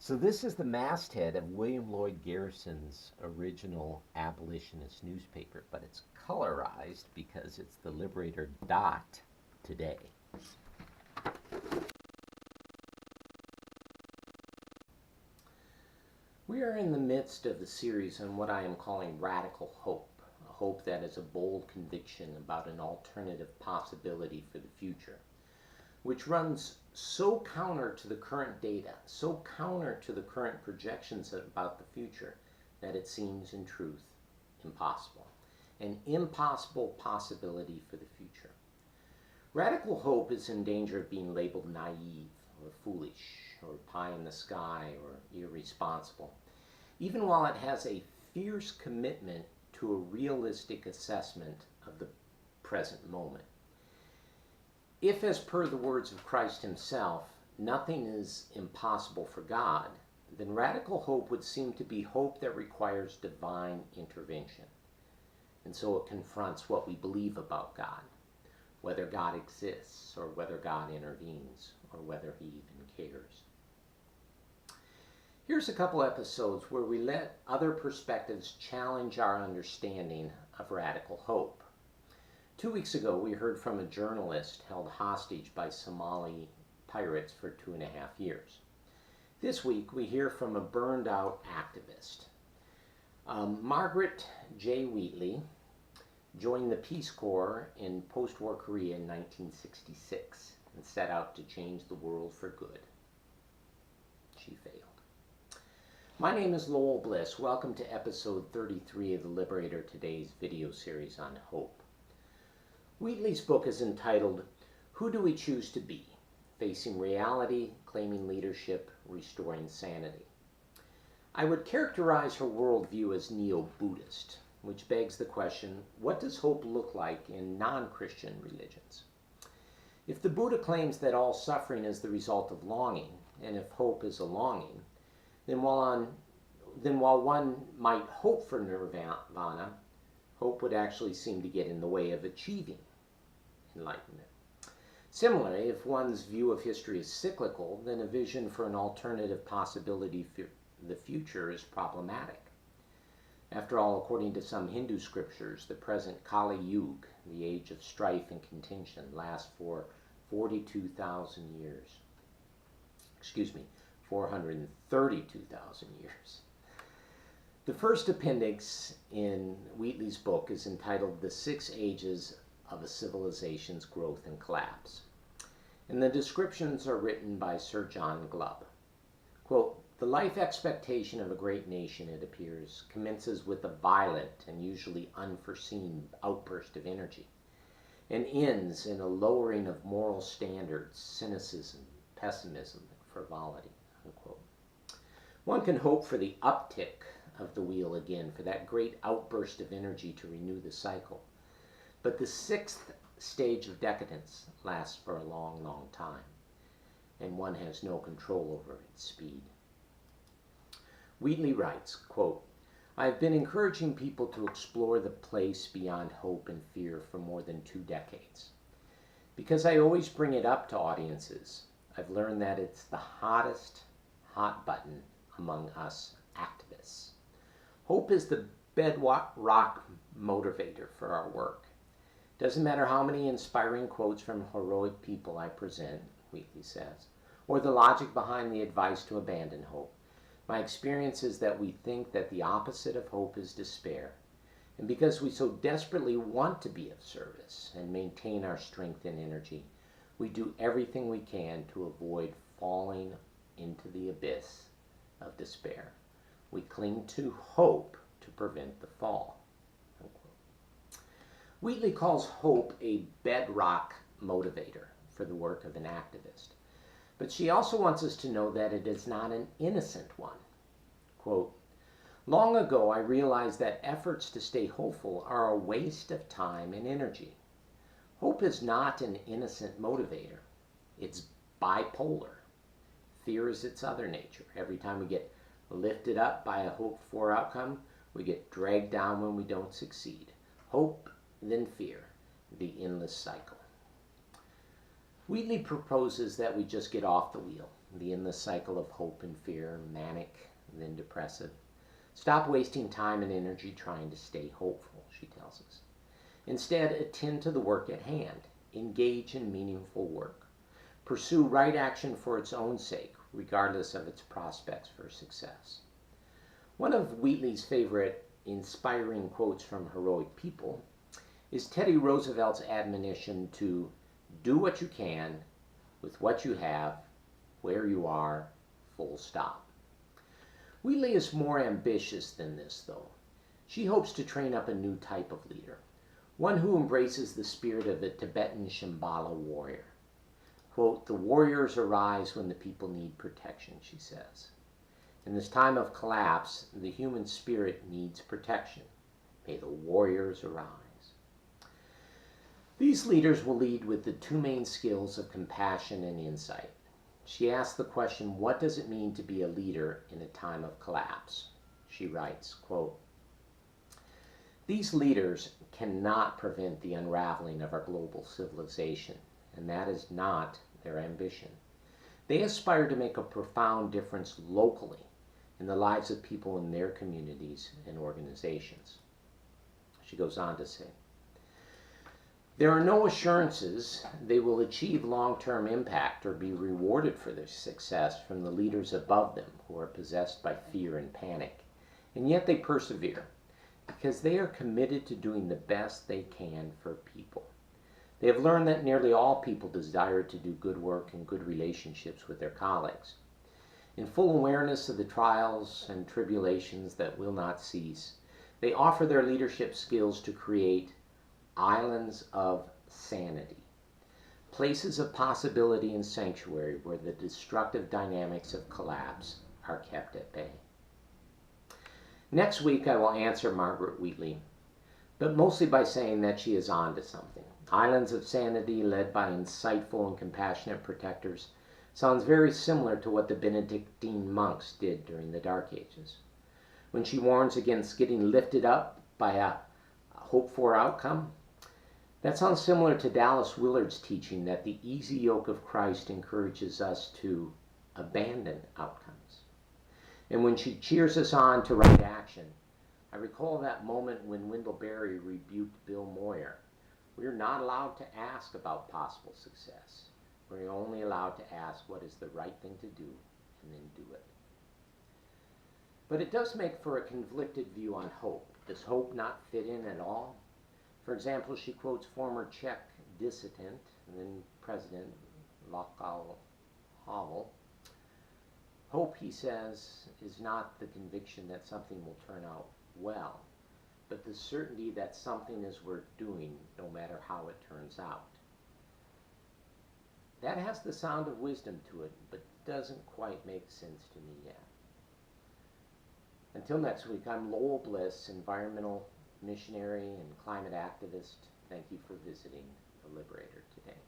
So this is the masthead of William Lloyd Garrison's original abolitionist newspaper, but it's colorized because it's the Liberator dot today. We are in the midst of the series on what I am calling radical hope, a hope that is a bold conviction about an alternative possibility for the future, which runs so counter to the current data, so counter to the current projections about the future, that it seems in truth impossible. An impossible possibility for the future. Radical hope is in danger of being labeled naive or foolish or pie in the sky or irresponsible, even while it has a fierce commitment to a realistic assessment of the present moment. If, as per the words of Christ himself, nothing is impossible for God, then radical hope would seem to be hope that requires divine intervention. And so it confronts what we believe about God, whether God exists or whether God intervenes or whether he even cares. Here's a couple episodes where we let other perspectives challenge our understanding of radical hope. 2 weeks ago, we heard from a journalist held hostage by Somali pirates for 2.5 years. This week, we hear from a burned-out activist. Margaret J. Wheatley joined the Peace Corps in post-war Korea in 1966 and set out to change the world for good. She failed. My name is Lowell Bliss. Welcome to episode 33 of the Liberator Today's video series on hope. Wheatley's book is entitled, Who Do We Choose to Be? Facing Reality, Claiming Leadership, Restoring Sanity. I would characterize her worldview as Neo-Buddhist, which begs the question, what does hope look like in non-Christian religions? If the Buddha claims that all suffering is the result of longing, and if hope is a longing, then while one might hope for nirvana, hope would actually seem to get in the way of achieving enlightenment. Similarly, if one's view of history is cyclical, then a vision for an alternative possibility for the future is problematic. After all, according to some Hindu scriptures, the present Kali Yuga, the age of strife and contention, lasts for 42,000 years. 432,000 years. The first appendix in Wheatley's book is entitled The 6 Ages of a Civilization's Growth and Collapse. And the descriptions are written by Sir John Glubb. Quote, the life expectation of a great nation, it appears, commences with a violent and usually unforeseen outburst of energy, and ends in a lowering of moral standards, cynicism, pessimism, and frivolity. Unquote. One can hope for the uptick of the wheel again, for that great outburst of energy to renew the cycle. But the 6th stage of decadence lasts for a long, long time, and one has no control over its speed. Wheatley writes, quote, I have been encouraging people to explore the place beyond hope and fear for more than 2 decades. Because I always bring it up to audiences, I've learned that it's the hottest hot button among us activists. Hope is the bedrock motivator for our work. Doesn't matter how many inspiring quotes from heroic people I present, Wheatley says, or the logic behind the advice to abandon hope. My experience is that we think that the opposite of hope is despair. And because we so desperately want to be of service and maintain our strength and energy, we do everything we can to avoid falling into the abyss of despair. We cling to hope to prevent the fall. Wheatley calls hope a bedrock motivator for the work of an activist. But she also wants us to know that it is not an innocent one. Quote, long ago I realized that efforts to stay hopeful are a waste of time and energy. Hope is not an innocent motivator. It's bipolar. Fear is its other nature. Every time we get lifted up by a hoped-for outcome, we get dragged down when we don't succeed. Hope, then fear, the endless cycle. Wheatley proposes that we just get off the wheel, the endless cycle of hope and fear, manic, then depressive. Stop wasting time and energy trying to stay hopeful, she tells us. Instead, attend to the work at hand. Engage in meaningful work. Pursue right action for its own sake, regardless of its prospects for success. One of Wheatley's favorite inspiring quotes from heroic people is Teddy Roosevelt's admonition to do what you can with what you have, where you are, full stop. Wheatley is more ambitious than this, though. She hopes to train up a new type of leader, one who embraces the spirit of the Tibetan Shambhala warrior. Quote, "The warriors arise when the people need protection," she says. In this time of collapse, the human spirit needs protection. May the warriors arise. These leaders will lead with the two main skills of compassion and insight. She asks the question, what does it mean to be a leader in a time of collapse? She writes, quote, "These leaders cannot prevent the unraveling of our global civilization, and that is not their ambition. They aspire to make a profound difference locally in the lives of people in their communities and organizations." She goes on to say, "There are no assurances they will achieve long-term impact or be rewarded for their success from the leaders above them who are possessed by fear and panic, and yet they persevere because they are committed to doing the best they can for people. They have learned that nearly all people desire to do good work and good relationships with their colleagues. In full awareness of the trials and tribulations that will not cease, they offer their leadership skills to create islands of sanity, places of possibility and sanctuary where the destructive dynamics of collapse are kept at bay." Next week I will answer Margaret Wheatley, but mostly by saying that she is on to something. Islands of sanity led by insightful and compassionate protectors sounds very similar to what the Benedictine monks did during the Dark Ages. When she warns against getting lifted up by a hoped-for outcome, that sounds similar to Dallas Willard's teaching that the easy yoke of Christ encourages us to abandon outcomes. And when she cheers us on to right action, I recall that moment when Wendell Berry rebuked Bill Moyer. We are not allowed to ask about possible success. We're only allowed to ask what is the right thing to do and then do it. But it does make for a conflicted view on hope. Does hope not fit in at all? For example, she quotes former Czech dissident and then President Václav Havel. Hope, he says, is not the conviction that something will turn out well, but the certainty that something is worth doing no matter how it turns out. That has the sound of wisdom to it, but doesn't quite make sense to me yet. Until next week, I'm Lowell Bliss, environmental missionary and climate activist. Thank you for visiting the Liberator today.